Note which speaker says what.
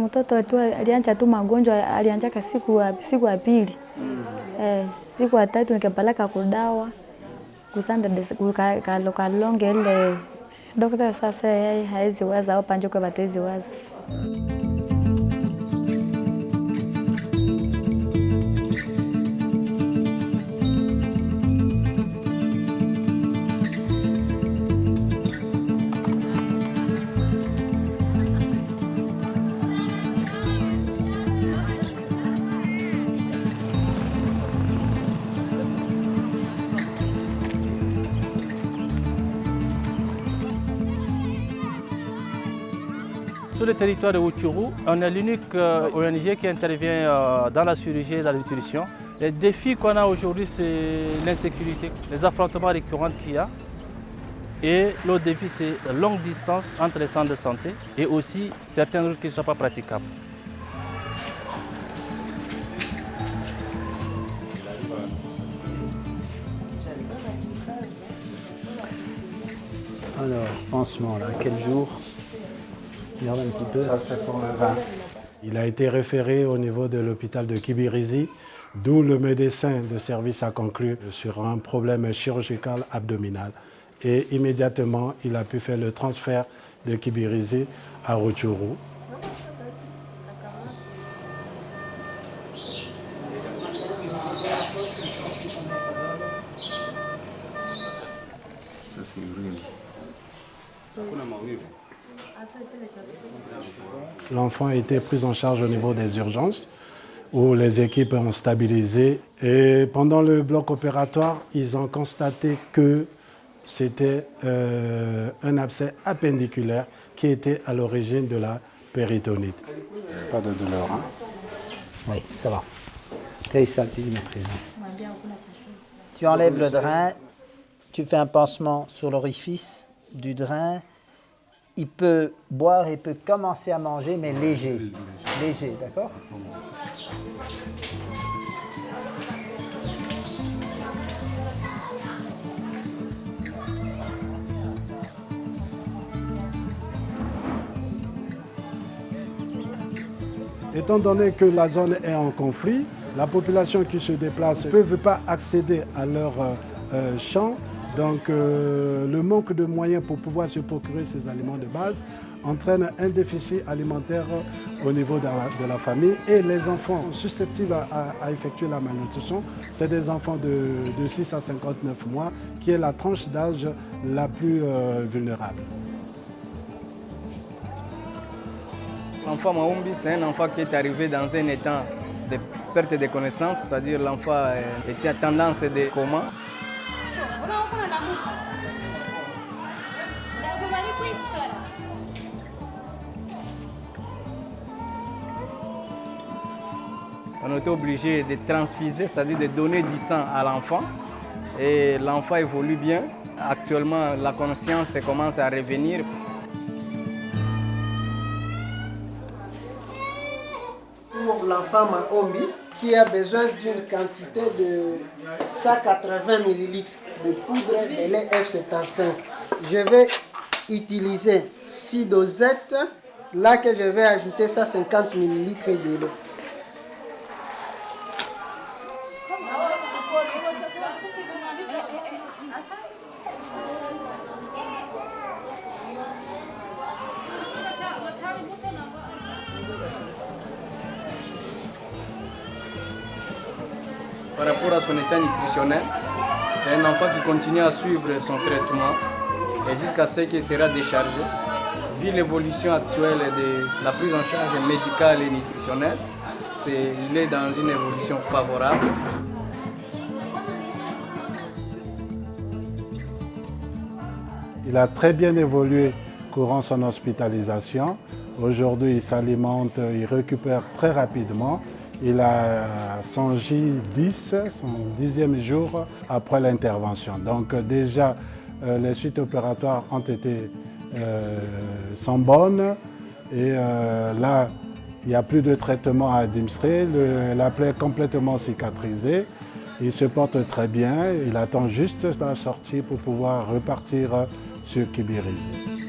Speaker 1: Mtoto tu alianza tu magonjwa, alianza siku ya pili. Siku ya tatu nikapeleka kudawa. Kusanda kalonge ile daktari sasa yeye haizi waza au panjo kwa batezi waza.
Speaker 2: Sur le territoire de Rutshuru, on est l'unique ONG qui intervient dans la chirurgie et la nutrition. Les défis qu'on a aujourd'hui, c'est l'insécurité, les affrontements récurrents qu'il y a. Et l'autre défi, c'est la longue distance entre les centres de santé et aussi certaines routes qui ne sont pas praticables.
Speaker 3: Alors, pansement, là, quel jour? Regarde un petit peu.
Speaker 4: Ça, c'est pour le 20. Il a été référé au niveau de l'hôpital de Kibirizi, d'où le médecin de service a conclu sur un problème chirurgical abdominal. Et immédiatement, il a pu faire le transfert de Kibirizi à Rutshuru. L'enfant a été pris en charge au niveau des urgences, où les équipes ont stabilisé. Et pendant le bloc opératoire, ils ont constaté que c'était un abcès appendiculaire qui était à l'origine de la péritonite. Pas de douleur, hein?
Speaker 3: Oui, ça va. Présent. Tu enlèves le drain, tu fais un pansement sur l'orifice du drain. Il peut boire, il peut commencer à manger, mais léger. Léger, d'accord?
Speaker 4: Étant donné que la zone est en conflit, la population qui se déplace ne peut pas accéder à leur champ. Donc le manque de moyens pour pouvoir se procurer ces aliments de base entraîne un déficit alimentaire au niveau de la famille. Et les enfants susceptibles à effectuer la malnutrition, c'est des enfants de 6 à 59 mois, qui est la tranche d'âge la plus vulnérable.
Speaker 5: L'enfant Maombi, c'est un enfant qui est arrivé dans un état de perte de connaissance, c'est-à-dire l'enfant était à tendance de coma. On était obligé de transfuser, c'est-à-dire de donner du sang à l'enfant. Et l'enfant évolue bien. Actuellement, la conscience commence à revenir.
Speaker 6: Pour l'enfant Maombi, qui a besoin d'une quantité de 180 ml de poudre de lait F75, je vais utiliser 6 dosettes, là que je vais ajouter 150 ml de l'eau.
Speaker 5: Par rapport à son état nutritionnel, c'est un enfant qui continue à suivre son traitement et jusqu'à ce qu'il sera déchargé. Vu l'évolution actuelle de la prise en charge médicale et nutritionnelle, il est dans une évolution favorable.
Speaker 4: Il a très bien évolué courant son hospitalisation. Aujourd'hui, il s'alimente, il récupère très rapidement. Il a son J10, son 10e jour après l'intervention. Donc déjà, les suites opératoires sont bonnes. Et là, il n'y a plus de traitement à administrer. La plaie est complètement cicatrisée. Il se porte très bien. Il attend juste la sortie pour pouvoir repartir sur Kibirizi.